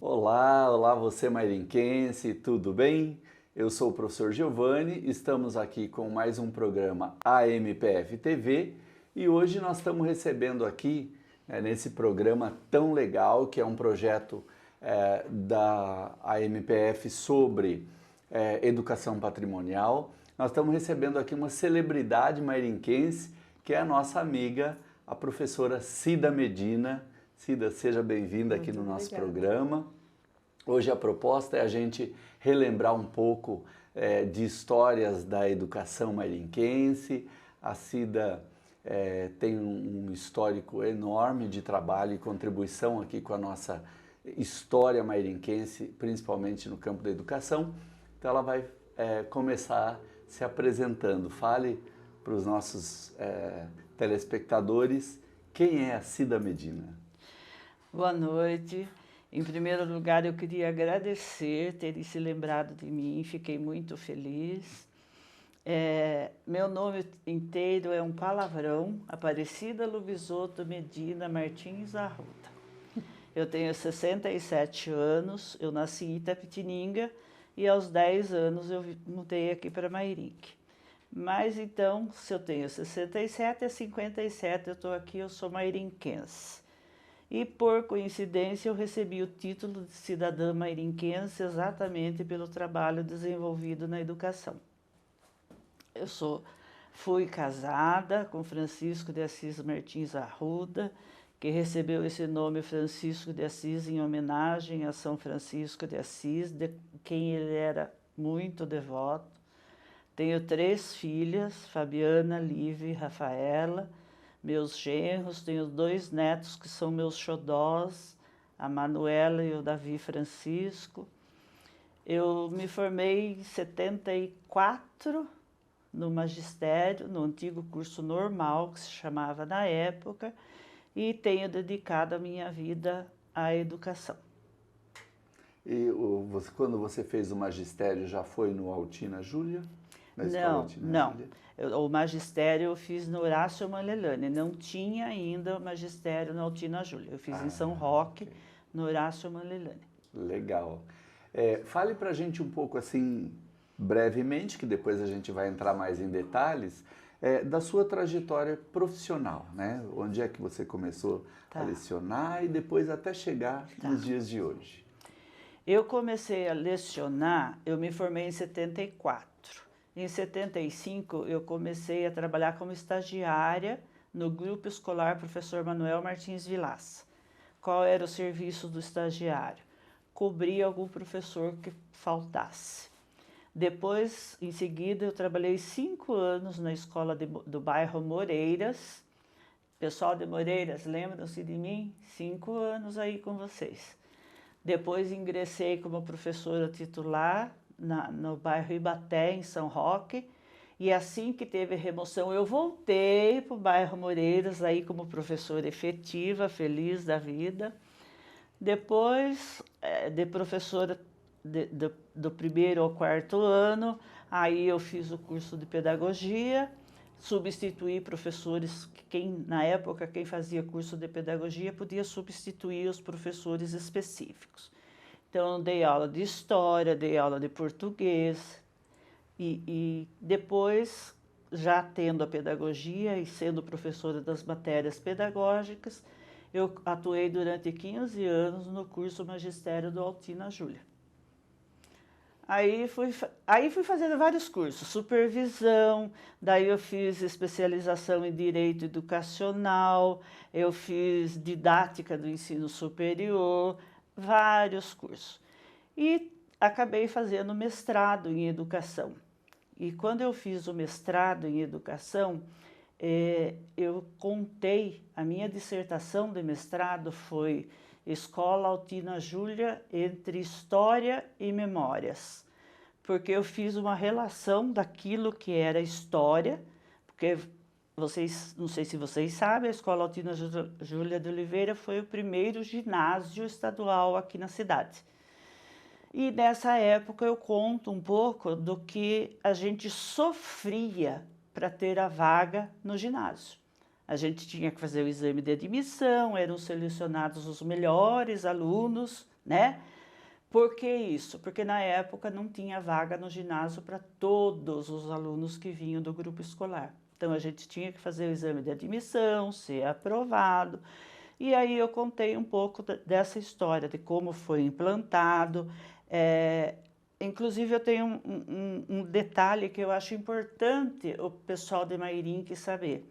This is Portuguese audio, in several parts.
Olá, olá você mairinquense, tudo bem? Eu sou o professor Giovanni, estamos aqui com mais um programa AMPF TV e hoje nós estamos recebendo aqui, nesse programa tão legal, que é um projeto da AMPF sobre educação patrimonial, nós estamos recebendo aqui uma celebridade mairinquense, que é a nossa amiga, a professora Cida Medina. Cida, seja bem-vinda aqui no nosso programa. Hoje a proposta é a gente relembrar um pouco de histórias da educação mairinquense. A Cida tem um histórico enorme de trabalho e contribuição aqui com a nossa história mairinquense, principalmente no campo da educação. Então ela vai começar se apresentando. Fale para os nossos telespectadores quem é a Cida Medina. Boa noite. Em primeiro lugar, eu queria agradecer terem se lembrado de mim, fiquei muito feliz. Meu nome inteiro é um palavrão, Aparecida Lubisotto Medina Martins Arruda. Eu tenho 67 anos, eu nasci em Itapetininga e aos 10 anos eu mudei aqui para Mairinque. Mas então, se eu tenho 67 a 57, eu estou aqui, eu sou mairinquense. E por coincidência eu recebi o título de cidadã mairinquense exatamente pelo trabalho desenvolvido na educação. Fui casada com Francisco de Assis Martins Arruda, que recebeu esse nome Francisco de Assis em homenagem a São Francisco de Assis, de quem ele era muito devoto. Tenho 3 filhas, Fabiana, Lívia e Rafaela. Meus genros, tenho 2 netos que são meus xodós, a Manuela e o Davi Francisco. Eu me formei em 74 no magistério, no antigo curso normal, que se chamava na época, e tenho dedicado a minha vida à educação. E quando você fez o magistério, já foi no Altina Júlia? Não. O magistério eu fiz no Horácio Malelane, não tinha ainda o magistério na Altina Júlia. Eu fiz em São Roque, okay, no Horácio Malelane. Legal. Fale pra gente um pouco assim, brevemente, que depois a gente vai entrar mais em detalhes, da sua trajetória profissional, né? Onde é que você começou a lecionar e depois até chegar nos dias de hoje? Eu comecei a lecionar, eu me formei em 74. Em 75, eu comecei a trabalhar como estagiária no Grupo Escolar Professor Manuel Martins Vilaça. Qual era o serviço do estagiário? Cobrir algum professor que faltasse. Depois, em seguida, eu trabalhei 5 anos na escola do bairro Moreiras. Pessoal de Moreiras, lembram-se de mim? 5 anos aí com vocês. Depois ingressei como professora titular no bairro Ibaté, em São Roque, e assim que teve remoção eu voltei para o bairro Moreiras, aí como professora efetiva, feliz da vida. Depois de professora do 1º ao 4º ano, aí eu fiz o curso de pedagogia, substituí professores, na época quem fazia curso de pedagogia podia substituir os professores específicos. Então, eu dei aula de história, dei aula de português e depois, já tendo a pedagogia e sendo professora das matérias pedagógicas, eu atuei durante 15 anos no curso magistério do Altina Júlia. Aí fui fazendo vários cursos, supervisão, daí eu fiz especialização em direito educacional, eu fiz didática do ensino superior, vários cursos. E acabei fazendo mestrado em educação. E quando eu fiz o mestrado em educação, eu contei, a minha dissertação de mestrado foi Escola Altina Júlia entre História e Memórias. Porque eu fiz uma relação daquilo que era história, porque não sei se vocês sabem, a Escola Altina Júlia de Oliveira foi o primeiro ginásio estadual aqui na cidade. E nessa época eu conto um pouco do que a gente sofria para ter a vaga no ginásio. A gente tinha que fazer o exame de admissão, eram selecionados os melhores alunos, né? Por que isso? Porque na época não tinha vaga no ginásio para todos os alunos que vinham do grupo escolar. Então a gente tinha que fazer o exame de admissão, ser aprovado. E aí eu contei um pouco dessa história, de como foi implantado. Inclusive eu tenho um detalhe que eu acho importante o pessoal de Mairinque saber.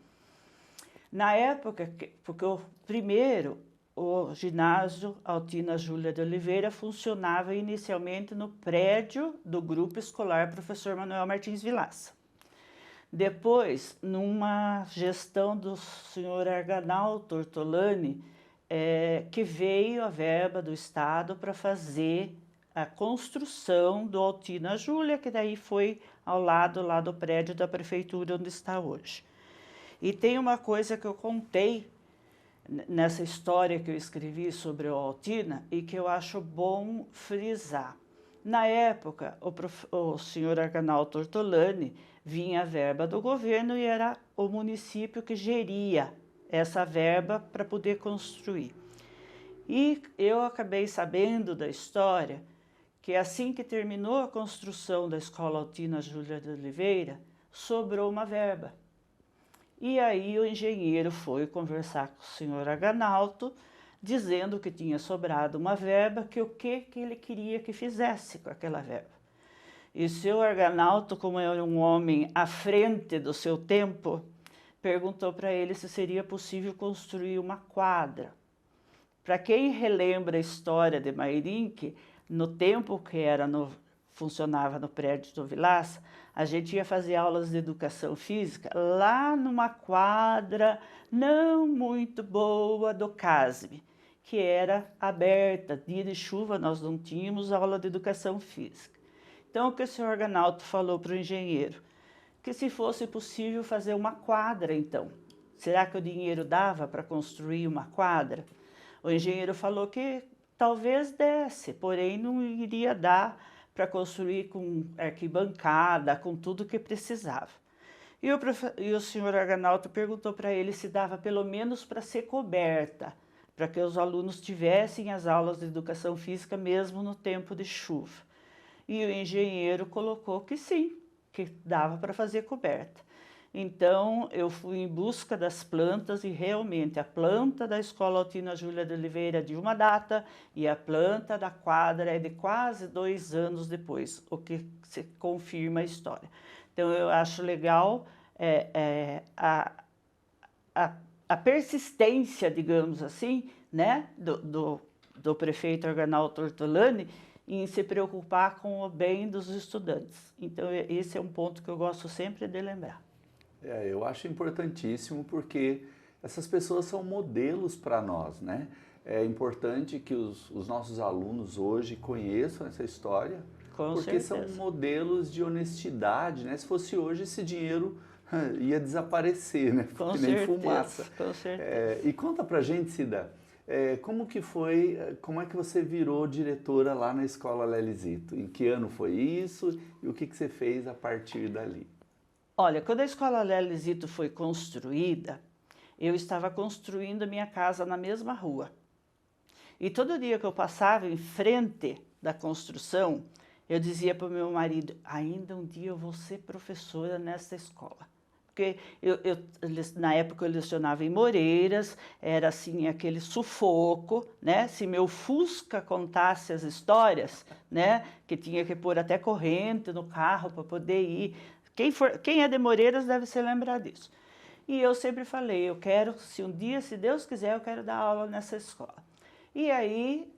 Na época, porque o ginásio Altina Júlia de Oliveira funcionava inicialmente no prédio do Grupo Escolar Professor Manuel Martins Vilaça. Depois, numa gestão do senhor Arganaldo Ortolani, que veio a verba do Estado para fazer a construção do Altina Júlia, que daí foi ao lado lá do prédio da prefeitura onde está hoje. E tem uma coisa que eu contei nessa história que eu escrevi sobre o Altina e que eu acho bom frisar. Na época, o senhor Arganaldo Ortolani vinha a verba do governo e era o município que geria essa verba para poder construir. E eu acabei sabendo da história que assim que terminou a construção da Escola Altina Júlia de Oliveira, sobrou uma verba. E aí o engenheiro foi conversar com o senhor Arganaldo, dizendo que tinha sobrado uma verba, que ele queria que fizesse com aquela verba. E o senhor Arganaldo, como era um homem à frente do seu tempo, perguntou para ele se seria possível construir uma quadra. Para quem relembra a história de Mairinque, no tempo que funcionava no prédio do Vilaça, a gente ia fazer aulas de educação física lá numa quadra não muito boa do CASB, que era aberta, dia de chuva nós não tínhamos aula de educação física. Então o que o senhor Arganaldo falou para o engenheiro? Que se fosse possível fazer uma quadra então. Será que o dinheiro dava para construir uma quadra? O engenheiro falou que talvez desse, porém não iria dar para construir com arquibancada, com tudo que precisava. E o senhor Arganaldo perguntou para ele se dava pelo menos para ser coberta, para que os alunos tivessem as aulas de educação física mesmo no tempo de chuva. E o engenheiro colocou que sim, que dava para fazer coberta. Então, eu fui em busca das plantas e realmente a planta da Escola Altina Júlia de Oliveira é de uma data e a planta da quadra é de quase 2 anos depois, o que se confirma a história. Então, eu acho legal a persistência, digamos assim, né, do prefeito Arganaldo Ortolani em se preocupar com o bem dos estudantes. Então, esse é um ponto que eu gosto sempre de lembrar. Eu acho importantíssimo porque essas pessoas são modelos para nós, né? É importante que os nossos alunos hoje conheçam essa história, porque são modelos de honestidade, né? Se fosse hoje, esse dinheiro ia desaparecer, né? Com nem certeza, fumaça. Com certeza. E conta pra gente, Cida, como é que você virou diretora lá na Escola Lelizito? Em que ano foi isso e o que você fez a partir dali? Olha, quando a Escola Lelizito foi construída, eu estava construindo a minha casa na mesma rua. E todo dia que eu passava em frente da construção, eu dizia para o meu marido, ainda um dia eu vou ser professora nessa escola. Porque na época eu lecionava em Moreiras, era assim aquele sufoco, né? Se meu Fusca contasse as histórias, né? Que tinha que pôr até corrente no carro para poder ir. Quem é de Moreiras deve se lembrar disso. E eu sempre falei, eu quero, se um dia, se Deus quiser, eu quero dar aula nessa escola. E aí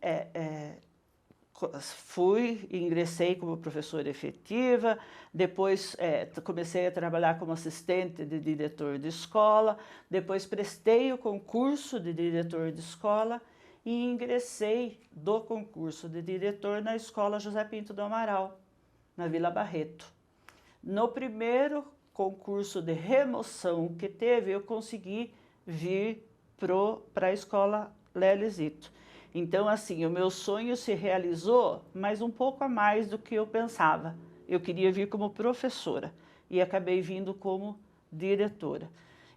ingressei como professora efetiva, depois comecei a trabalhar como assistente de diretor de escola, depois prestei o concurso de diretor de escola e ingressei do concurso de diretor na Escola José Pinto do Amaral, na Vila Barreto. No primeiro concurso de remoção que teve, eu consegui vir para a Escola Lelizito. Então, assim, o meu sonho se realizou, mas um pouco a mais do que eu pensava. Eu queria vir como professora e acabei vindo como diretora.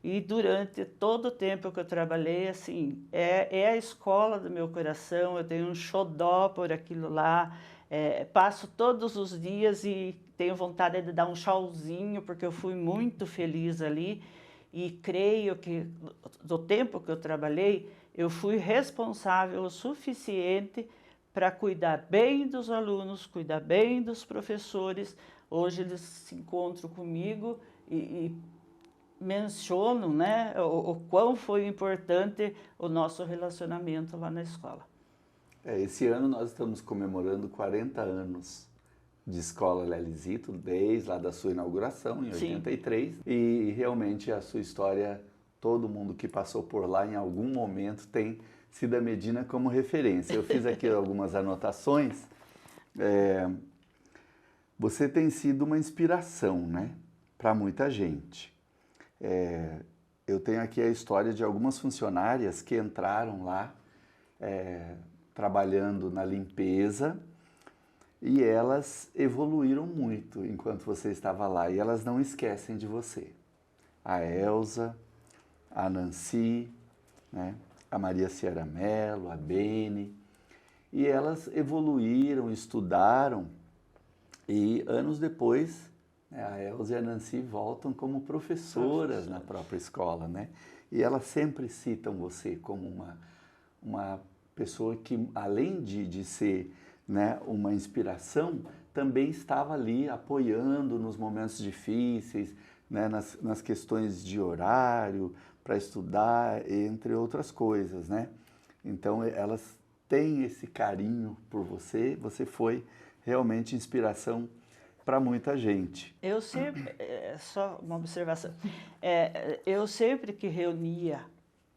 E durante todo o tempo que eu trabalhei, assim, é a escola do meu coração, eu tenho um xodó por aquilo lá, passo todos os dias e tenho vontade de dar um tchauzinho, porque eu fui muito feliz ali e creio que do tempo que eu trabalhei, eu fui responsável o suficiente para cuidar bem dos alunos, cuidar bem dos professores. Hoje eles se encontram comigo e mencionam, né, o quão foi importante o nosso relacionamento lá na escola. Esse ano nós estamos comemorando 40 anos de Escola Lelizito, desde lá da sua inauguração, em 83. Sim. E realmente a sua história, todo mundo que passou por lá em algum momento tem Cida Medina como referência. Eu fiz aqui algumas anotações. Você tem sido uma inspiração, né, para muita gente. Eu tenho aqui a história de algumas funcionárias que entraram lá trabalhando na limpeza e elas evoluíram muito enquanto você estava lá e elas não esquecem de você. A Elza, a Nancy, né, a Maria Ciara Mello, a Bene, e elas evoluíram, estudaram e anos depois a Elza e a Nancy voltam como professoras na própria escola, né? E elas sempre citam você como uma pessoa que, além de ser, né, uma inspiração, também estava ali apoiando nos momentos difíceis, né, nas questões de horário, para estudar, entre outras coisas, né? Então, elas têm esse carinho por você, você foi realmente inspiração para muita gente. Eu sempre, só uma observação, eu sempre que reunia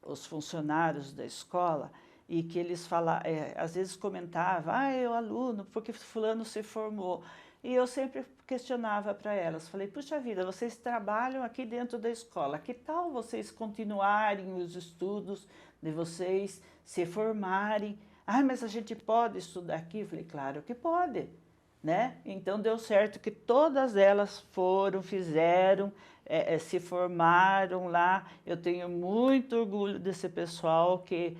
os funcionários da escola e que eles falavam, às vezes comentavam, o aluno, porque fulano se formou. E eu sempre questionava para elas, falei, puxa vida, vocês trabalham aqui dentro da escola, que tal vocês continuarem os estudos de vocês, se formarem? Mas a gente pode estudar aqui? Eu falei, claro que pode. Né? Então deu certo que todas elas foram, fizeram, se formaram lá. Eu tenho muito orgulho desse pessoal que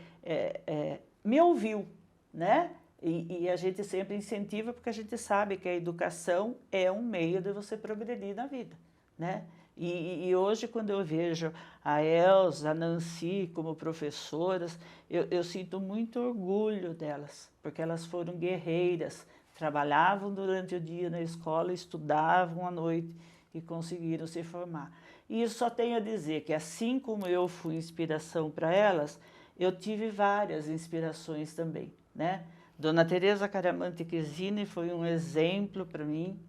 me ouviu, né? E a gente sempre incentiva porque a gente sabe que a educação é um meio de você progredir na vida, né? E hoje, quando eu vejo a Elza, a Nancy como professoras, eu sinto muito orgulho delas, porque elas foram guerreiras, trabalhavam durante o dia na escola, estudavam à noite e conseguiram se formar. E isso só tenho a dizer que, assim como eu fui inspiração para elas, eu tive várias inspirações também, né? Dona Teresa Caramante Chesini foi um exemplo para mim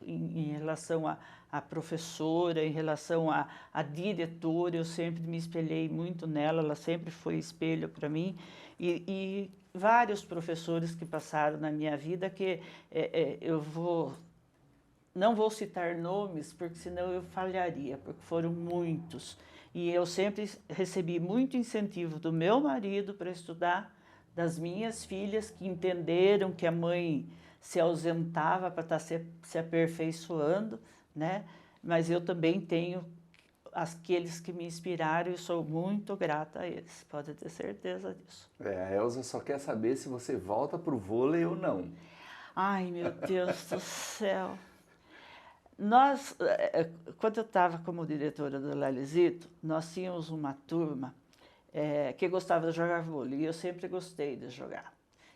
em relação a professora, em relação a diretora. Eu sempre me espelhei muito nela, ela sempre foi espelho para mim. E vários professores que passaram na minha vida que não vou citar nomes, porque senão eu falharia, porque foram muitos. E eu sempre recebi muito incentivo do meu marido para estudar, das minhas filhas que entenderam que a mãe se ausentava para estar se aperfeiçoando, né? Mas eu também tenho aqueles que me inspiraram e sou muito grata a eles, pode ter certeza disso. A Elza só quer saber se você volta para o vôlei ou não. Ai, meu Deus do céu! Quando eu estava como diretora do Lelizito, nós tínhamos uma turma que gostava de jogar vôlei, e eu sempre gostei de jogar.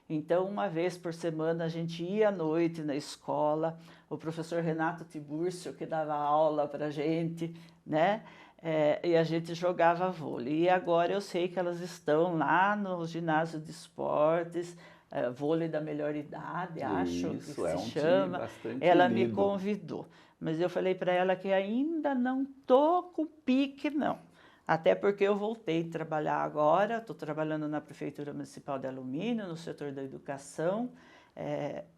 Então, uma vez por semana, a gente ia à noite na escola, o professor Renato Tiburcio, que dava aula para a gente, né? E a gente jogava vôlei. E agora eu sei que elas estão lá no ginásio de esportes, vôlei da melhor idade, acho que se chama. Ela me convidou, mas eu falei para ela que ainda não tô com pique, não. Até porque eu voltei a trabalhar agora, estou trabalhando na Prefeitura Municipal de Alumínio, no setor da educação,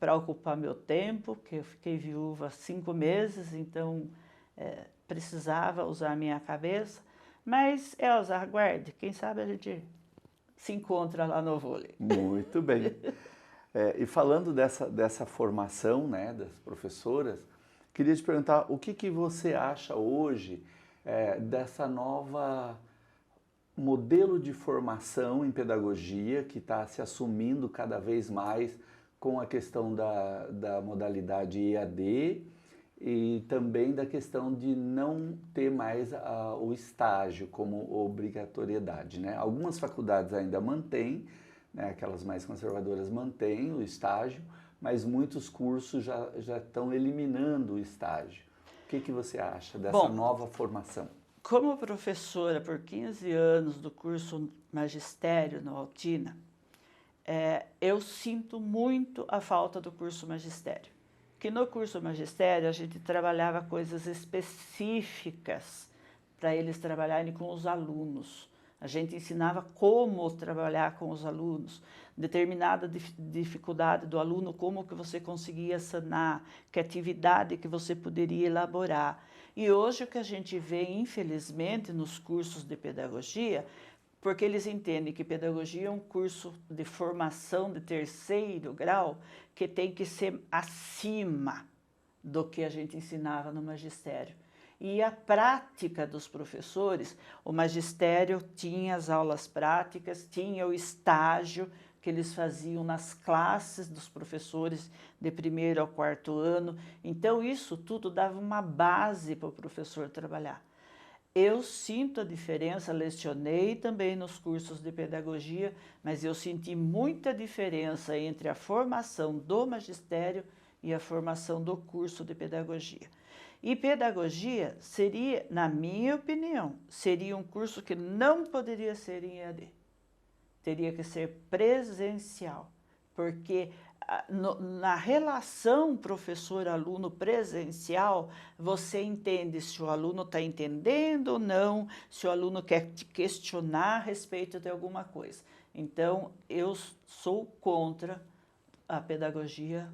para ocupar meu tempo, porque eu fiquei viúva há 5 meses, então precisava usar a minha cabeça. Mas, Elza, aguarde, quem sabe a gente se encontra lá no vôlei. Muito bem. E falando dessa formação, né, das professoras, queria te perguntar o que você acha hoje dessa nova modelo de formação em pedagogia que está se assumindo cada vez mais com a questão da modalidade EAD e também da questão de não ter mais o estágio como obrigatoriedade, né? Algumas faculdades ainda mantêm, né, aquelas mais conservadoras mantêm o estágio, mas muitos cursos já estão eliminando o estágio. O que você acha dessa nova formação? Como professora por 15 anos do curso Magistério no Altina, eu sinto muito a falta do curso Magistério. Que no curso Magistério a gente trabalhava coisas específicas para eles trabalharem com os alunos. A gente ensinava como trabalhar com os alunos, determinada dificuldade do aluno, como que você conseguia sanar, que atividade que você poderia elaborar. E hoje o que a gente vê, infelizmente, nos cursos de pedagogia, porque eles entendem que pedagogia é um curso de formação de 3º grau que tem que ser acima do que a gente ensinava no magistério. E a prática dos professores, o magistério tinha as aulas práticas, tinha o estágio que eles faziam nas classes dos professores de 1º ao 4º ano. Então, isso tudo dava uma base para o professor trabalhar. Eu sinto a diferença, lecionei também nos cursos de pedagogia, mas eu senti muita diferença entre a formação do magistério e a formação do curso de pedagogia. E pedagogia seria, na minha opinião, seria um curso que não poderia ser em EAD. Teria que ser presencial, porque na relação professor-aluno presencial, você entende se o aluno está entendendo ou não, se o aluno quer te questionar a respeito de alguma coisa. Então, eu sou contra a pedagogia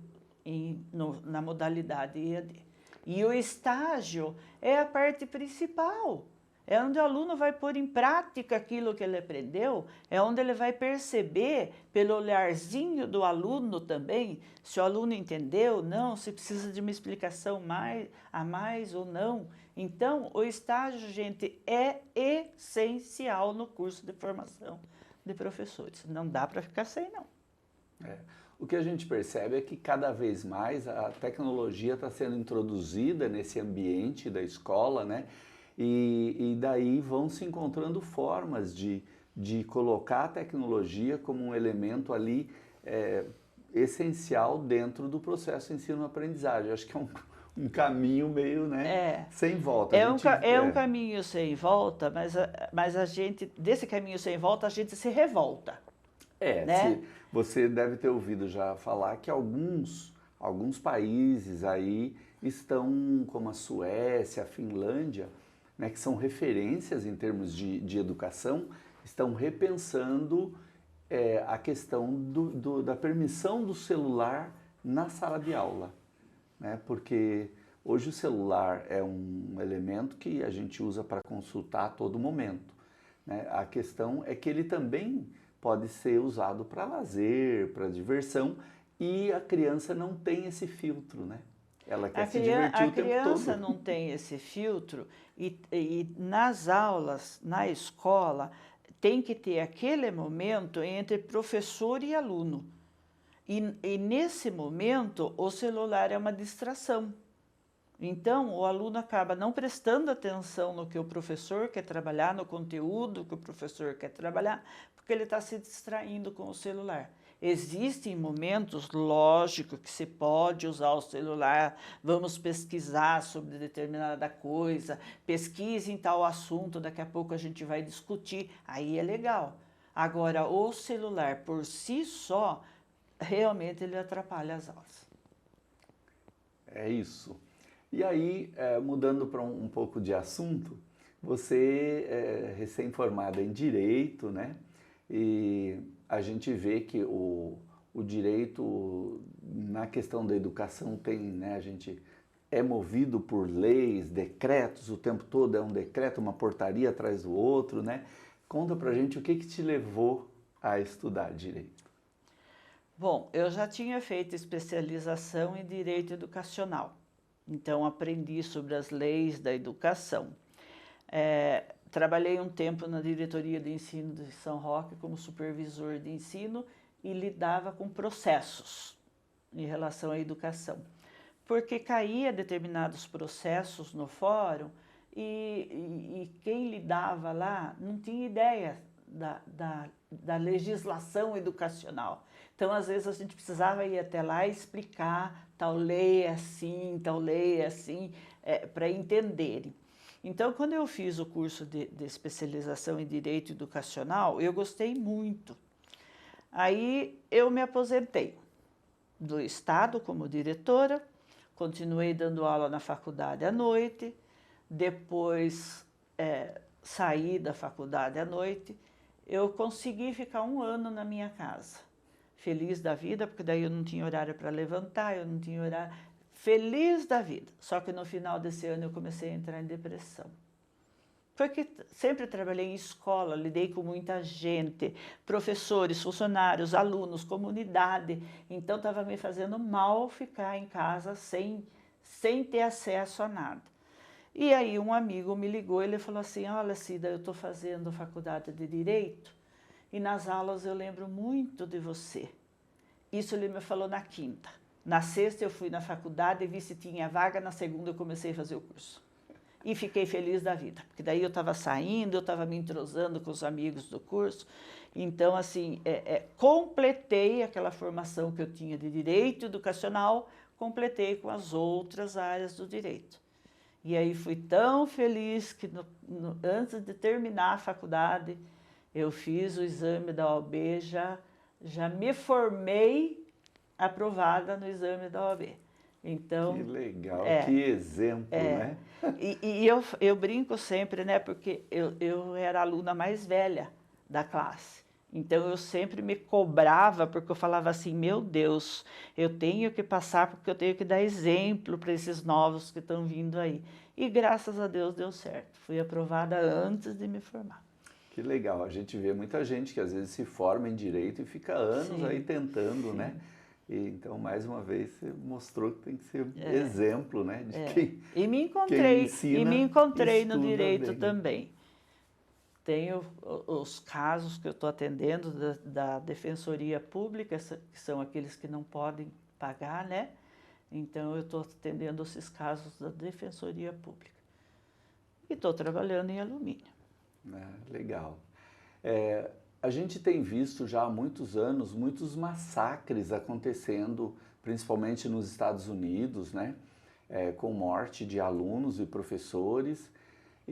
na modalidade EAD. E o estágio é a parte principal. É onde o aluno vai pôr em prática aquilo que ele aprendeu, é onde ele vai perceber, pelo olharzinho do aluno também, se o aluno entendeu ou não, se precisa de uma explicação a mais ou não. Então, o estágio, gente, é essencial no curso de formação de professores. Não dá para ficar sem, não. O que a gente percebe é que cada vez mais a tecnologia está sendo introduzida nesse ambiente da escola, né? E daí vão se encontrando formas de colocar a tecnologia como um elemento ali essencial dentro do processo ensino-aprendizagem. Acho que é um caminho meio, né, sem volta. Um caminho sem volta, mas a gente, desse caminho sem volta, a gente se revolta. Né? Você deve ter ouvido já falar que alguns países aí estão, como a Suécia, a Finlândia, né, que são referências em termos de educação, estão repensando a questão da permissão do celular na sala de aula, né? Porque hoje o celular é um elemento que a gente usa para consultar a todo momento, né? A questão é que ele também pode ser usado para lazer, para diversão, e a criança não tem esse filtro, né? Ela quer se divertir o tempo todo. A criança não tem esse filtro e nas aulas, na escola, tem que ter aquele momento entre professor e aluno. E nesse momento, o celular é uma distração. Então, o aluno acaba não prestando atenção no que o professor quer trabalhar, no conteúdo que o professor quer trabalhar, porque ele está se distraindo com o celular. Existem momentos, lógico, que se pode usar o celular, vamos pesquisar sobre determinada coisa, pesquise em tal assunto, daqui a pouco a gente vai discutir, aí é legal. Agora, o celular por si só, realmente ele atrapalha as aulas. É isso. E aí, mudando para um pouco de assunto, você é recém-formada em Direito, né? E a gente vê que o direito, na questão da educação, tem, né? A gente é movido por leis, decretos, o tempo todo é um decreto, uma portaria atrás do outro, né? Conta pra gente o que te levou a estudar Direito. Bom, eu já tinha feito especialização em Direito Educacional. Então, aprendi sobre as leis da educação. Trabalhei um tempo na diretoria de ensino de São Roque como supervisor de ensino e lidava com processos em relação à educação. Porque caía determinados processos no fórum e quem lidava lá não tinha ideia da legislação educacional. Então, às vezes, a gente precisava ir até lá e explicar tal lei é assim, para entenderem. Então, quando eu fiz o curso de especialização em Direito Educacional, eu gostei muito. Aí, eu me aposentei do Estado como diretora, continuei dando aula na faculdade à noite, depois saí da faculdade à noite, eu consegui ficar 1 ano na minha casa, feliz da vida, porque daí eu não tinha horário para levantar, eu não tinha horário, feliz da vida. Só que no final desse ano eu comecei a entrar em depressão. Porque sempre trabalhei em escola, lidei com muita gente, professores, funcionários, alunos, comunidade. Então estava me fazendo mal ficar em casa sem ter acesso a nada. E aí um amigo me ligou e ele falou assim, olha Cida, eu estou fazendo faculdade de Direito e nas aulas eu lembro muito de você. Isso ele me falou na quinta. Na sexta eu fui na faculdade e vi se tinha vaga, na segunda eu comecei a fazer o curso. E fiquei feliz da vida, porque daí eu estava saindo, eu estava me entrosando com os amigos do curso. Então, assim, completei aquela formação que eu tinha de Direito Educacional, completei com as outras áreas do Direito. E aí fui tão feliz que antes de terminar a faculdade, eu fiz o exame da OAB, já me formei aprovada no exame da OAB. Então, que legal, que exemplo, né? E eu brinco sempre, né? Porque eu era a aluna mais velha da classe. Então, eu sempre me cobrava, porque eu falava assim, meu Deus, eu tenho que passar, porque eu tenho que dar exemplo para esses novos que estão vindo aí. E graças a Deus deu certo. Fui aprovada antes de me formar. Que legal, a gente vê muita gente que às vezes se forma em Direito e fica anos aí tentando, né? E, então, mais uma vez, você mostrou que tem que ser exemplo, né? De quem, e me encontrei no Direito bem. Também. Tenho os casos que eu estou atendendo da Defensoria Pública, que são aqueles que não podem pagar, né? Então, eu estou atendendo esses casos da Defensoria Pública. E estou trabalhando em alumínio. Legal. A gente tem visto já há muitos anos muitos massacres acontecendo, principalmente nos Estados Unidos, né? Com morte de alunos e professores.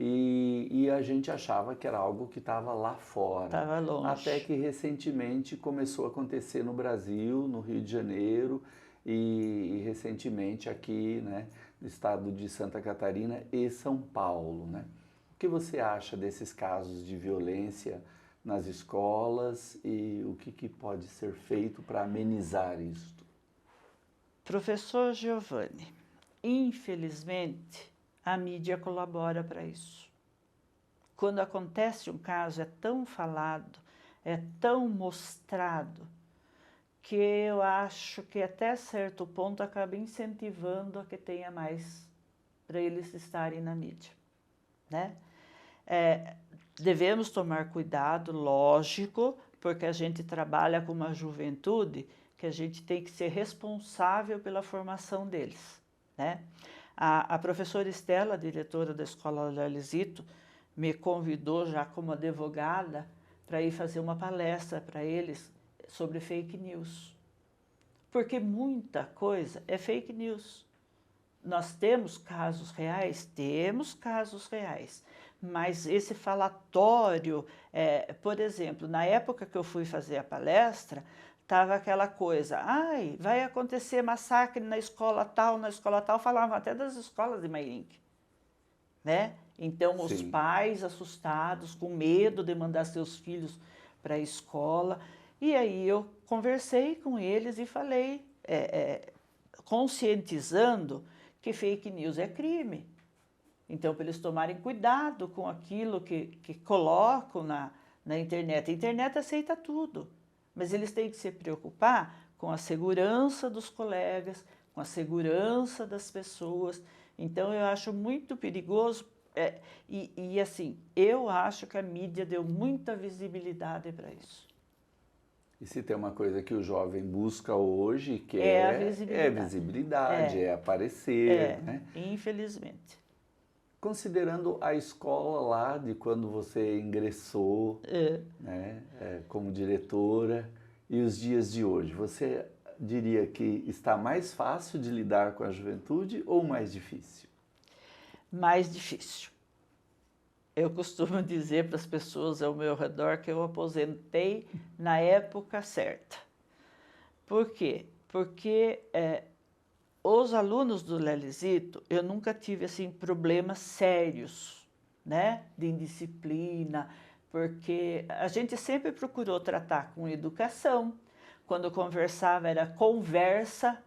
E a gente achava que era algo que estava lá fora. Estava longe. Até que recentemente começou a acontecer no Brasil, no Rio de Janeiro e recentemente aqui, né, no estado de Santa Catarina e São Paulo, né? O que você acha desses casos de violência nas escolas e o que pode ser feito para amenizar isso? Professor Giovanni, infelizmente, a mídia colabora para isso. Quando acontece um caso, é tão falado, é tão mostrado, que eu acho que até certo ponto acaba incentivando a que tenha mais para eles estarem na mídia, né? Devemos tomar cuidado, lógico, porque a gente trabalha com uma juventude que a gente tem que ser responsável pela formação deles, né? A professora Estela, diretora da Escola Larlesito, me convidou já como advogada para ir fazer uma palestra para eles sobre fake news. Porque muita coisa é fake news. Nós temos casos reais, mas esse falatório, por exemplo, na época que eu fui fazer a palestra, estava aquela coisa, vai acontecer massacre na escola tal, falavam até das escolas de Mairinque, né? Então, Sim. Os pais assustados, com medo de mandar seus filhos para a escola, e aí eu conversei com eles e falei, conscientizando que fake news é crime. Então, para eles tomarem cuidado com aquilo que colocam na internet. A internet aceita tudo. Mas eles têm que se preocupar com a segurança dos colegas, com a segurança das pessoas. Então, eu acho muito perigoso E assim, eu acho que a mídia deu muita visibilidade para isso. E se tem uma coisa que o jovem busca hoje, que É a é visibilidade. visibilidade, é aparecer, né? Infelizmente. Considerando a escola lá de quando você ingressou, né, como diretora, e os dias de hoje, você diria que está mais fácil de lidar com a juventude ou mais difícil? Mais difícil. Eu costumo dizer para as pessoas ao meu redor que eu aposentei na época certa. Por quê? Porque os alunos do Lelizito, eu nunca tive assim problemas sérios, né, de indisciplina, porque a gente sempre procurou tratar com educação. Quando conversava era conversa,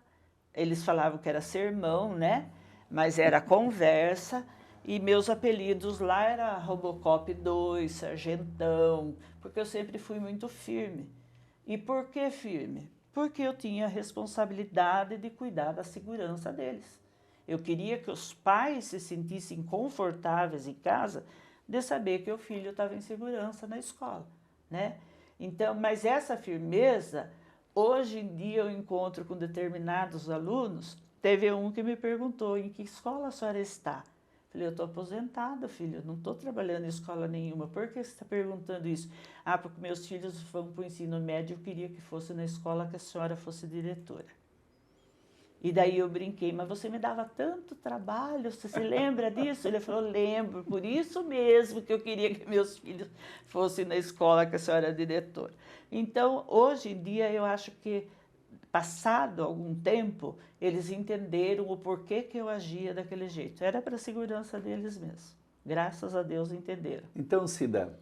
eles falavam que era sermão, né? Mas era conversa. E meus apelidos lá era Robocop 2, Sargentão, porque eu sempre fui muito firme. E por que firme? Porque eu tinha a responsabilidade de cuidar da segurança deles. Eu queria que os pais se sentissem confortáveis em casa de saber que o filho estava em segurança na escola, né? Então, mas essa firmeza, hoje em dia eu encontro com determinados alunos. Teve um que me perguntou: em que escola a senhora está? Falei: eu estou aposentada, filho, eu não estou trabalhando em escola nenhuma. Por que você está perguntando isso? Ah, porque meus filhos vão para o ensino médio, eu queria que fosse na escola que a senhora fosse diretora. E daí eu brinquei: mas você me dava tanto trabalho, você se lembra disso? Ele falou: lembro, por isso mesmo que eu queria que meus filhos fossem na escola que a senhora é diretora. Então, hoje em dia, eu acho que, passado algum tempo, eles entenderam o porquê que eu agia daquele jeito. Era para a segurança deles mesmos. Graças a Deus entenderam. Então, Cida,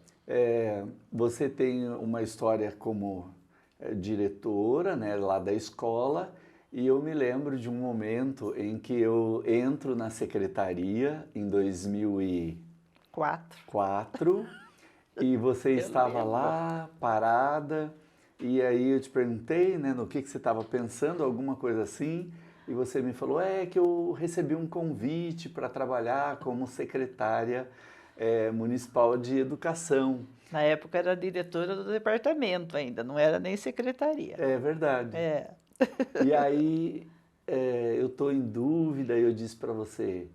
você tem uma história como diretora, né, lá da escola, e eu me lembro de um momento em que eu entro na secretaria em 2004 e você estava lá parada, e aí eu te perguntei, né, no que você estava pensando, alguma coisa assim, e você me falou: que eu recebi um convite para trabalhar como secretária municipal de educação. Na época era diretora do departamento ainda, não era nem secretaria. É verdade. E aí eu estou em dúvida e eu disse para você: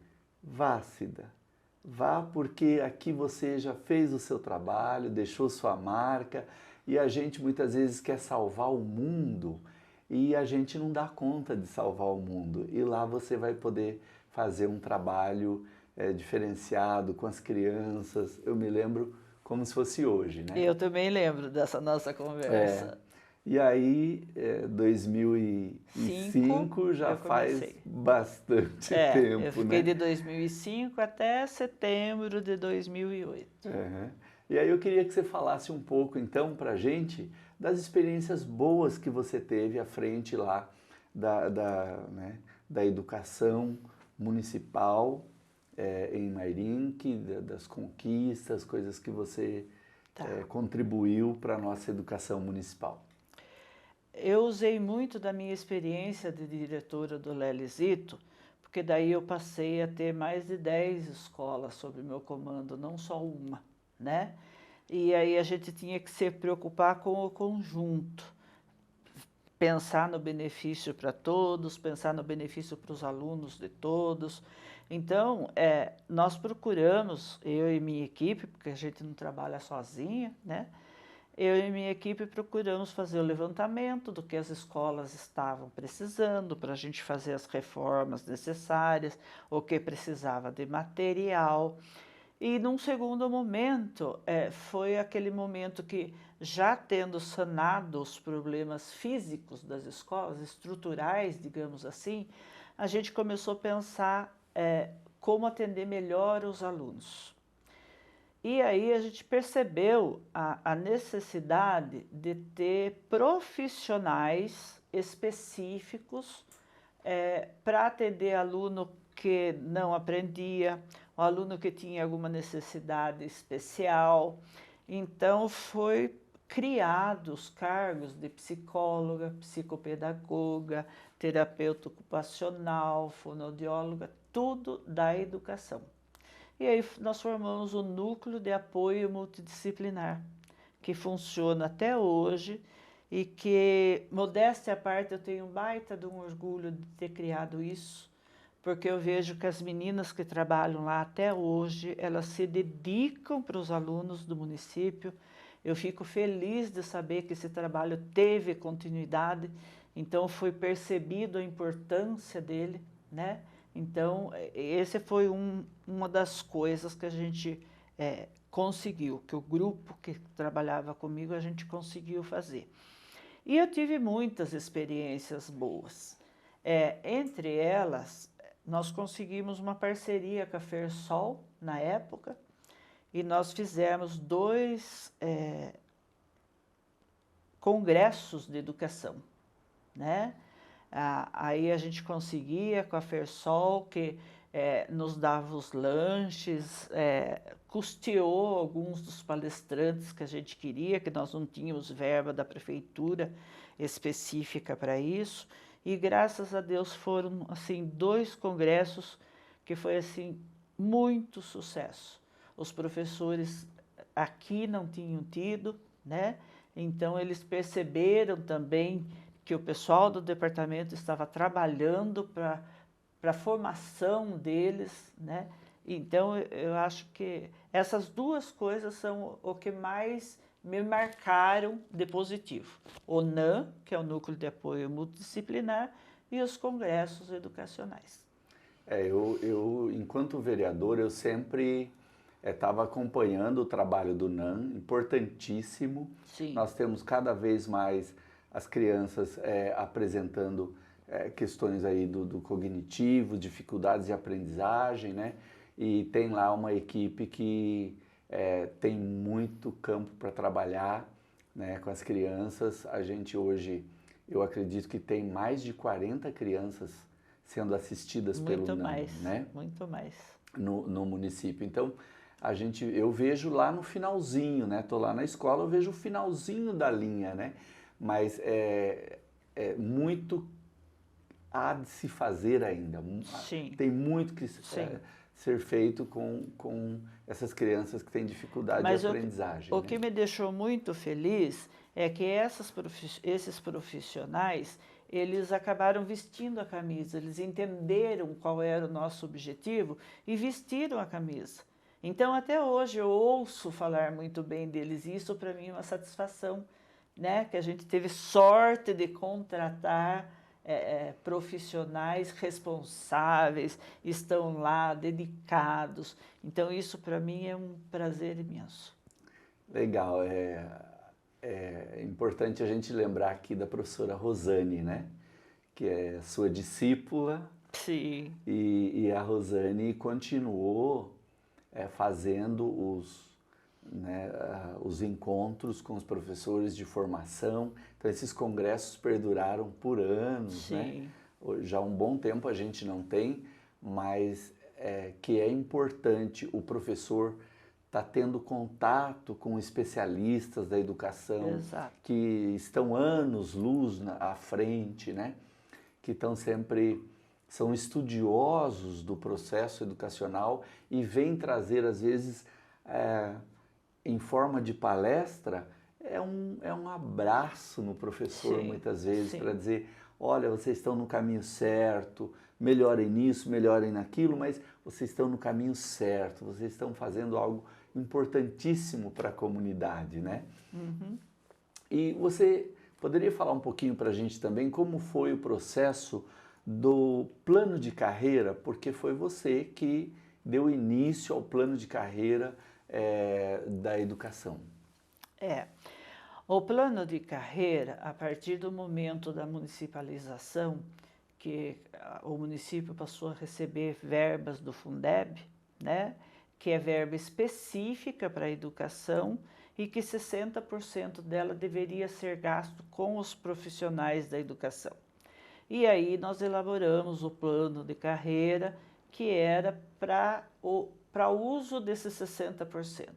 vá, Cida, vá, porque aqui você já fez o seu trabalho, deixou sua marca, e a gente muitas vezes quer salvar o mundo e a gente não dá conta de salvar o mundo. E lá você vai poder fazer um trabalho diferenciado com as crianças. Eu me lembro como se fosse hoje, né? Eu também lembro dessa nossa conversa. E aí, 2005 já faz bastante tempo, né? Eu fiquei de 2005 até setembro de 2008. E aí eu queria que você falasse um pouco, então, para a gente das experiências boas que você teve à frente lá da educação municipal em Mairinque, das conquistas, coisas que você contribuiu para a nossa educação municipal. Eu usei muito da minha experiência de diretora do Lelizito, porque daí eu passei a ter mais de 10 escolas sob meu comando, não só uma, né? E aí a gente tinha que se preocupar com o conjunto, pensar no benefício para todos, pensar no benefício para os alunos de todos. Então, nós procuramos, eu e minha equipe, porque a gente não trabalha sozinha, né? Eu e minha equipe procuramos fazer o levantamento do que as escolas estavam precisando para a gente fazer as reformas necessárias, o que precisava de material. E num segundo momento, foi aquele momento que, já tendo sanado os problemas físicos das escolas, estruturais, digamos assim, a gente começou a pensar como atender melhor os alunos. E aí a gente percebeu a necessidade de ter profissionais específicos para atender aluno que não aprendia, o aluno que tinha alguma necessidade especial. Então foi criados cargos de psicóloga, psicopedagoga, terapeuta ocupacional, fonoaudióloga, tudo da educação. E aí nós formamos o Núcleo de Apoio Multidisciplinar, que funciona até hoje e que, modéstia à parte, eu tenho um baita de um orgulho de ter criado isso, porque eu vejo que as meninas que trabalham lá até hoje, elas se dedicam para os alunos do município. Eu fico feliz de saber que esse trabalho teve continuidade, então foi percebido a importância dele, né? Então, esse foi uma das coisas que a gente conseguiu, que o grupo que trabalhava comigo, a gente conseguiu fazer. E eu tive muitas experiências boas. Entre elas, nós conseguimos uma parceria com a Fersol, na época, e nós fizemos 2 congressos de educação, né? Aí a gente conseguia com a Fersol, que nos dava os lanches, custeou alguns dos palestrantes que a gente queria, que nós não tínhamos verba da prefeitura específica para isso, e graças a Deus foram assim 2 congressos que foi assim muito sucesso. Os professores aqui não tinham tido, né? Então eles perceberam também que o pessoal do departamento estava trabalhando para a formação deles, né? Então, eu acho que essas 2 coisas são o que mais me marcaram de positivo. O NAM, que é o Núcleo de Apoio Multidisciplinar, e os congressos educacionais. Eu, enquanto vereador, eu sempre estava acompanhando o trabalho do NAM, importantíssimo. Sim. Nós temos cada vez mais as crianças apresentando questões aí do cognitivo, dificuldades de aprendizagem, né? E tem lá uma equipe que tem muito campo para trabalhar, né, com as crianças. A gente hoje, eu acredito que tem mais de 40 crianças sendo assistidas pelo NAM, né? Muito mais. No município. Então, eu vejo lá no finalzinho, né? Tô lá na escola, eu vejo o finalzinho da linha, né? Mas muito há de se fazer ainda. Sim. Tem muito que ser feito com essas crianças que têm dificuldade de aprendizagem. O que me deixou muito feliz é que esses profissionais, eles acabaram vestindo a camisa, eles entenderam qual era o nosso objetivo e vestiram a camisa. Então, até hoje, eu ouço falar muito bem deles, e isso para mim é uma satisfação, né? Que a gente teve sorte de contratar profissionais responsáveis, estão lá, dedicados. Então, isso para mim é um prazer imenso. Legal. É importante a gente lembrar aqui da professora Rosane, né? Que é sua discípula. Sim. E a Rosane continuou fazendo os encontros com os professores de formação. Então, esses congressos perduraram por anos, né? Já há um bom tempo a gente não tem, mas que é importante o professor estar tendo contato com especialistas da educação. Exato. Que estão anos-luz à frente, né? Que estão sempre... são estudiosos do processo educacional e vêm trazer, às vezes, em forma de palestra, é um abraço no professor, muitas vezes, para dizer, olha, vocês estão no caminho certo, melhorem nisso, melhorem naquilo, mas vocês estão no caminho certo, vocês estão fazendo algo importantíssimo para a comunidade, né? Uhum. E você poderia falar um pouquinho para a gente também como foi o processo do plano de carreira, porque foi você que deu início ao plano de carreira da educação. O plano de carreira, a partir do momento da municipalização, que o município passou a receber verbas do Fundeb, né, que é verba específica para a educação e que 60% dela deveria ser gasto com os profissionais da educação. E aí nós elaboramos o plano de carreira, que era para o uso desses 60%,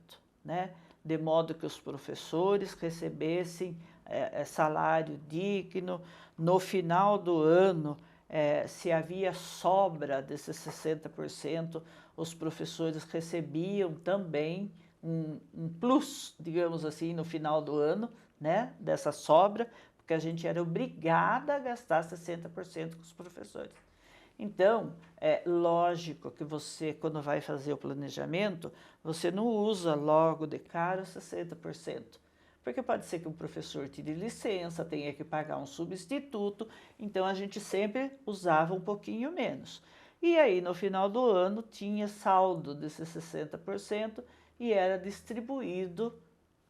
né? De modo que os professores recebessem salário digno. No final do ano, se havia sobra desses 60%, os professores recebiam também um plus, digamos assim, no final do ano, né, dessa sobra, porque a gente era obrigada a gastar 60% com os professores. Então, é lógico que você, quando vai fazer o planejamento, você não usa logo de cara 60%, porque pode ser que um professor tire licença, tenha que pagar um substituto, então a gente sempre usava um pouquinho menos. E aí, no final do ano, tinha saldo desses 60% e era distribuído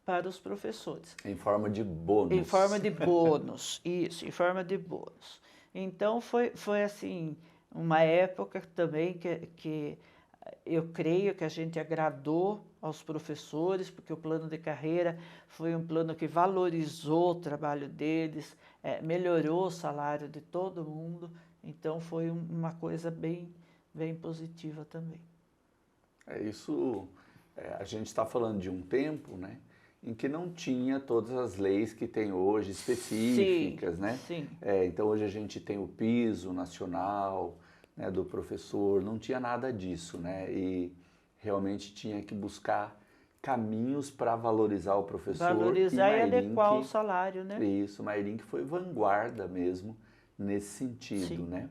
para os professores. Em forma de bônus. Em forma de bônus, isso, em forma de bônus. Então, foi assim, uma época também que eu creio que a gente agradou aos professores, porque o plano de carreira foi um plano que valorizou o trabalho deles, melhorou o salário de todo mundo, então foi uma coisa bem, bem positiva também. A gente está falando de um tempo, né, em que não tinha todas as leis que tem hoje específicas, Sim, né? sim. Então hoje a gente tem o piso nacional, né, do professor, não tinha nada disso, né? E realmente tinha que buscar caminhos para valorizar o professor. Valorizar e adequar o salário, né? Isso, Mairink foi vanguarda mesmo nesse sentido, Sim. né?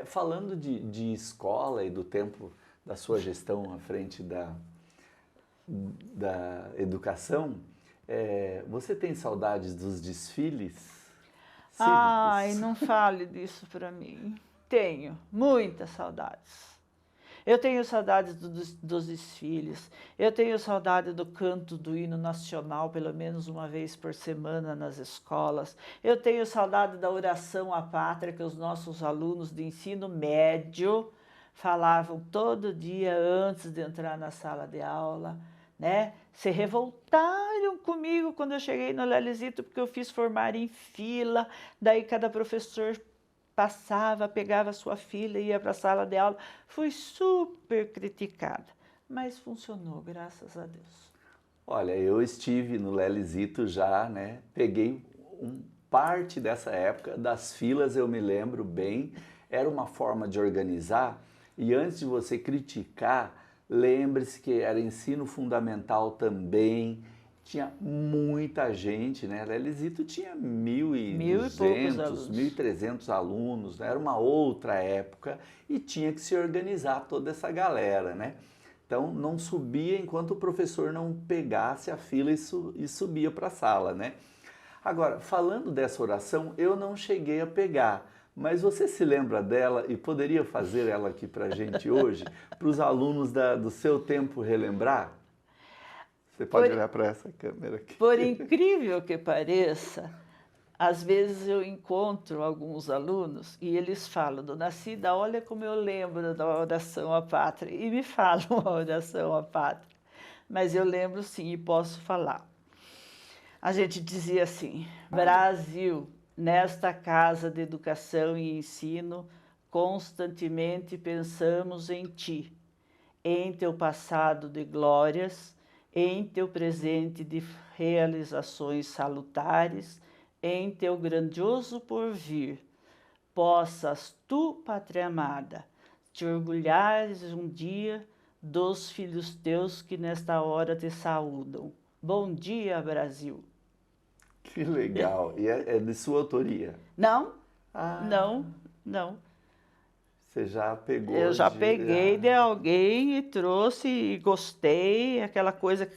Falando de escola e do tempo da sua gestão à frente da educação, você tem saudades dos desfiles cívicos? Ai, não fale disso para mim. Tenho muitas saudades. Eu tenho saudades dos desfiles, eu tenho saudade do canto do hino nacional, pelo menos uma vez por semana nas escolas. Eu tenho saudade da oração à pátria que os nossos alunos de ensino médio falavam todo dia antes de entrar na sala de aula, né? Se revoltaram comigo quando eu cheguei no Lelizito, porque eu fiz formar em fila, daí cada professor passava, pegava a sua filha e ia para a sala de aula. Fui super criticada, mas funcionou, graças a Deus. Olha, eu estive no Lelizito já, né? Peguei parte dessa época, das filas eu me lembro bem, era uma forma de organizar, e antes de você criticar, lembre-se que era ensino fundamental também, tinha muita gente, né? Lelizito tinha 1.200, 1.300 alunos, né? Era uma outra época e tinha que se organizar toda essa galera, né? Então não subia enquanto o professor não pegasse a fila e subia para a sala, né? Agora, falando dessa oração, eu não cheguei a pegar, mas você se lembra dela e poderia fazer ela aqui para a gente hoje, para os alunos do seu tempo relembrar? Você pode olhar para essa câmera aqui. Por incrível que pareça, às vezes eu encontro alguns alunos e eles falam, Dona Cida, olha como eu lembro da oração à pátria, e me falam a oração à pátria. Mas eu lembro sim e posso falar. A gente dizia assim, Brasil, nesta casa de educação e ensino, constantemente pensamos em ti, em teu passado de glórias, em teu presente de realizações salutares, em teu grandioso porvir, possas tu, pátria amada, te orgulhares um dia dos filhos teus que nesta hora te saúdam. Bom dia, Brasil. Que legal. E é de sua autoria? Não, não. Você já pegou? Eu já peguei de alguém e trouxe e gostei, aquela coisa,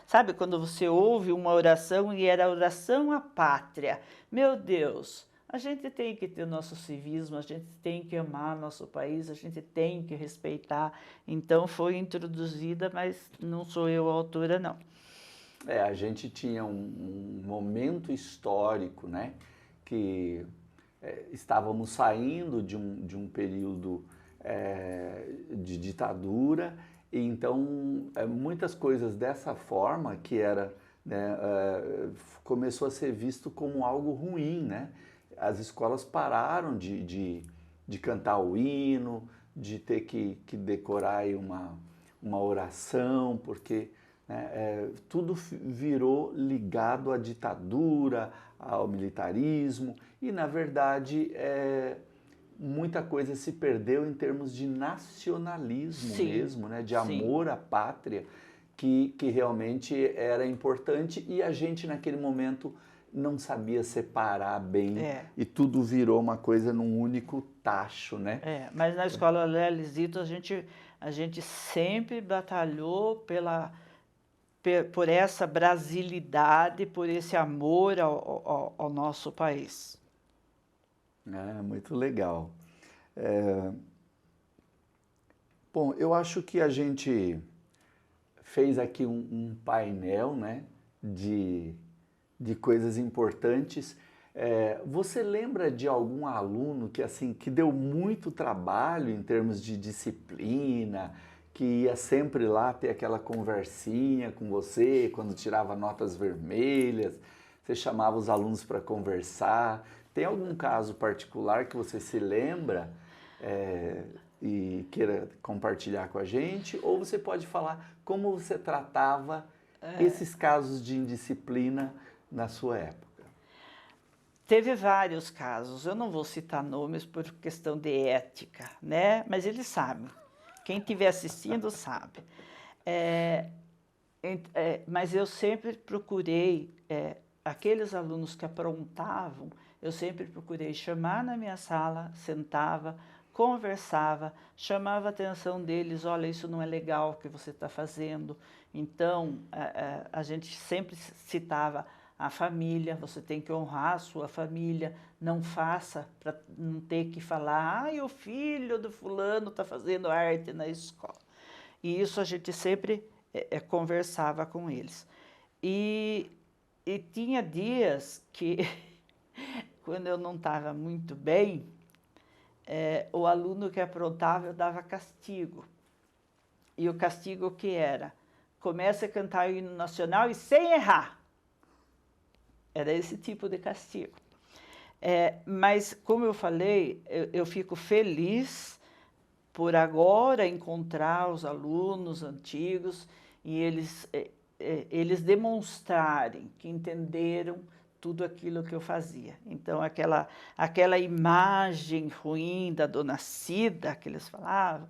sabe quando você ouve uma oração e era a oração à pátria? Meu Deus, a gente tem que ter nosso civismo, a gente tem que amar nosso país, a gente tem que respeitar. Então foi introduzida, mas não sou eu a autora, não. A gente tinha um momento histórico, né, que estávamos saindo de um período de ditadura, e então muitas coisas dessa forma que era, né, começou a ser visto como algo ruim, né? As escolas pararam de cantar o hino, de ter que decorar aí uma oração, porque tudo virou ligado à ditadura, ao militarismo, e na verdade muita coisa se perdeu em termos de nacionalismo Sim, mesmo, né? De sim. amor à pátria, que realmente era importante e a gente naquele momento não sabia separar bem É, e tudo virou uma coisa num único tacho, né? mas na escola Lelisito a gente sempre batalhou por essa brasilidade, por esse amor ao nosso país. É, muito legal. É, bom, eu acho que a gente fez aqui um painel, né, de coisas importantes. Você lembra de algum aluno que assim que deu muito trabalho em termos de disciplina, que ia sempre lá ter aquela conversinha com você quando tirava notas vermelhas, você chamava os alunos para conversar? Tem algum caso particular que você se lembra é, e queira compartilhar com a gente? Ou você pode falar como você tratava esses casos de indisciplina na sua época? Teve vários casos, eu não vou citar nomes por questão de ética, né? Mas eles sabem. Quem estiver assistindo sabe. É, mas eu sempre procurei, aqueles alunos que aprontavam, eu sempre procurei chamar na minha sala, sentava, conversava, chamava a atenção deles, olha, isso não é legal o que você está fazendo. Então, a gente sempre citava a família, você tem que honrar a sua família, não faça para não ter que falar, o filho do fulano está fazendo arte na escola. E isso a gente sempre conversava com eles. E tinha dias que, quando eu não estava muito bem, o aluno que aprontava eu dava castigo. E o castigo que era? Comece a cantar o hino nacional e sem errar. Era esse tipo de castigo. Mas, como eu falei, eu fico feliz por agora encontrar os alunos antigos e eles demonstrarem que entenderam tudo aquilo que eu fazia. Então, aquela imagem ruim da dona Cida que eles falavam,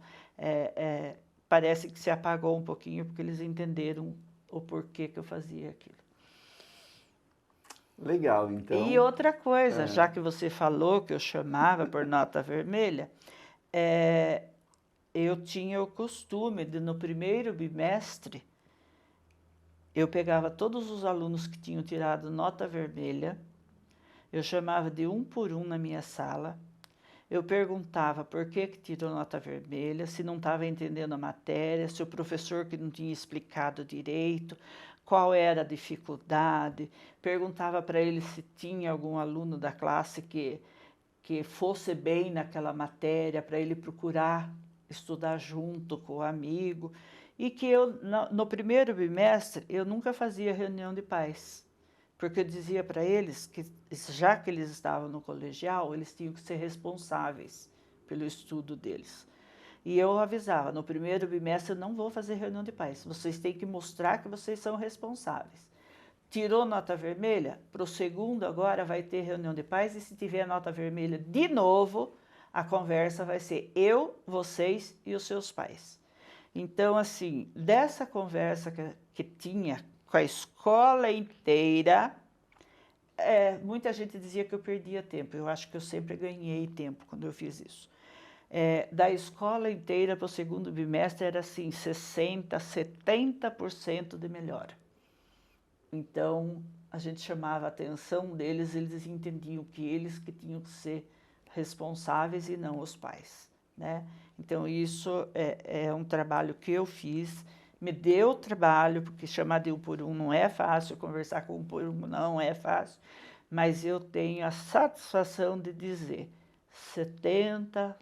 parece que se apagou um pouquinho porque eles entenderam o porquê que eu fazia aquilo. Legal, então. E outra coisa, já que você falou que eu chamava por nota vermelha, eu tinha o costume de, no primeiro bimestre, eu pegava todos os alunos que tinham tirado nota vermelha, eu chamava de um por um na minha sala, eu perguntava por que tirou nota vermelha, se não estava entendendo a matéria, se o professor que não tinha explicado direito, qual era a dificuldade, perguntava para ele se tinha algum aluno da classe que fosse bem naquela matéria, para ele procurar estudar junto com o amigo, e que eu, no primeiro bimestre, eu nunca fazia reunião de pais, porque eu dizia para eles que, já que eles estavam no colegial, eles tinham que ser responsáveis pelo estudo deles. E eu avisava, no primeiro bimestre eu não vou fazer reunião de pais, vocês têm que mostrar que vocês são responsáveis. Tirou nota vermelha? Para o segundo agora vai ter reunião de pais e se tiver nota vermelha de novo, a conversa vai ser eu, vocês e os seus pais. Então, assim, dessa conversa que tinha com a escola inteira, muita gente dizia que eu perdia tempo. Eu acho que eu sempre ganhei tempo quando eu fiz isso. Da escola inteira para o segundo bimestre era assim, 60%, 70% de melhora. Então, a gente chamava a atenção deles, eles entendiam que eles que tinham que ser responsáveis e não os pais, né? Então, isso é um trabalho que eu fiz, me deu trabalho, porque chamar de um por um não é fácil, conversar com um por um não é fácil, mas eu tenho a satisfação de dizer 60%,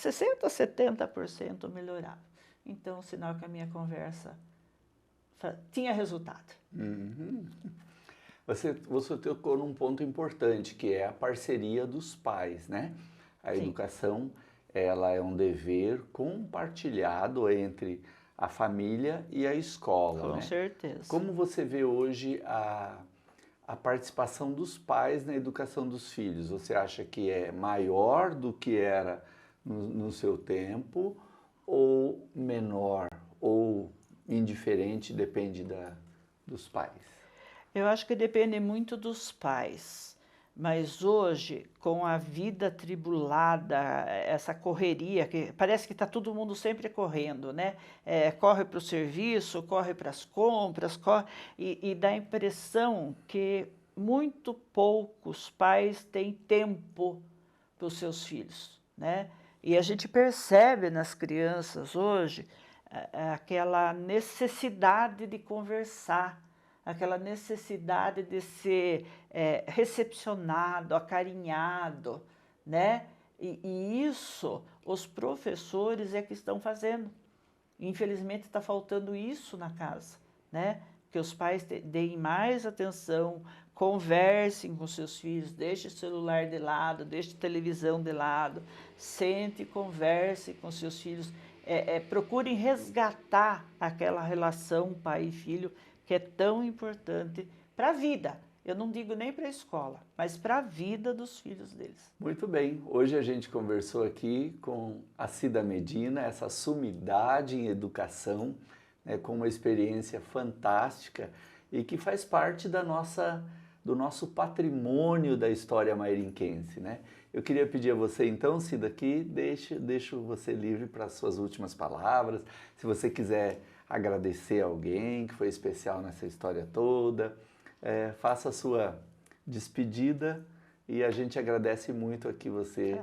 70% melhorava. Então, sinal que a minha conversa tinha resultado. Uhum. Você tocou num ponto importante, que é a parceria dos pais, né? A Sim. educação, ela é um dever compartilhado entre a família e a escola, Com né? certeza. Como você vê hoje a participação dos pais na educação dos filhos? Você acha que é maior do que era no seu tempo, ou menor, ou indiferente, depende dos pais? Eu acho que depende muito dos pais, mas hoje, com a vida atribulada, essa correria, que parece que está todo mundo sempre correndo, né? Corre para o serviço, corre para as compras, e dá a impressão que muito poucos pais têm tempo para os seus filhos, né? E a gente percebe nas crianças hoje aquela necessidade de conversar, aquela necessidade de ser recepcionado, acarinhado, né? E isso os professores é que estão fazendo. Infelizmente está faltando isso na casa, né? Que os pais deem mais atenção, conversem com seus filhos, deixe o celular de lado, deixe a televisão de lado, sente e converse com seus filhos, procurem resgatar aquela relação pai e filho que é tão importante para a vida. Eu não digo nem para a escola, mas para a vida dos filhos deles. Muito bem, hoje a gente conversou aqui com a Cida Medina, essa sumidade em educação, né, com uma experiência fantástica e que faz parte do nosso patrimônio da história mairinquense, né? Eu queria pedir a você então, Cida, que deixo você livre para as suas últimas palavras, se você quiser agradecer alguém que foi especial nessa história toda, faça a sua despedida e a gente agradece muito aqui você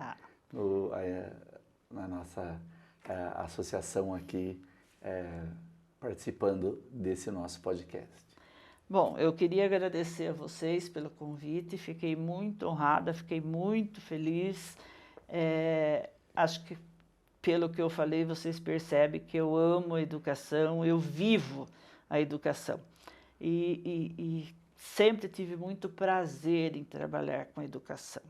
na nossa associação aqui participando desse nosso podcast. Bom, eu queria agradecer a vocês pelo convite, fiquei muito honrada, fiquei muito feliz. Acho que pelo que eu falei, vocês percebem que eu amo a educação, eu vivo a educação. E sempre tive muito prazer em trabalhar com a educação.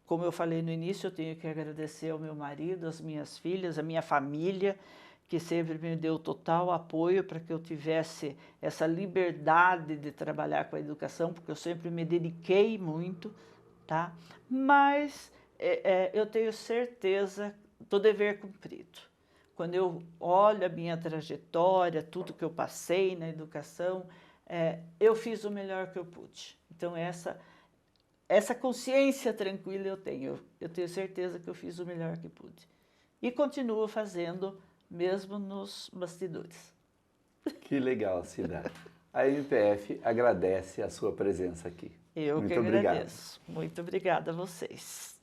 Como eu falei no início, eu tenho que agradecer ao meu marido, às minhas filhas, à minha família, que sempre me deu total apoio para que eu tivesse essa liberdade de trabalhar com a educação, porque eu sempre me dediquei muito, tá? Mas eu tenho certeza do dever cumprido. Quando eu olho a minha trajetória, tudo que eu passei na educação, eu fiz o melhor que eu pude. Então, essa consciência tranquila eu tenho. Eu tenho certeza que eu fiz o melhor que pude. E continuo fazendo, mesmo nos bastidores. Que legal, Cida. A MPF agradece a sua presença aqui. Eu Muito que obrigado. agradeço. Muito obrigada a vocês.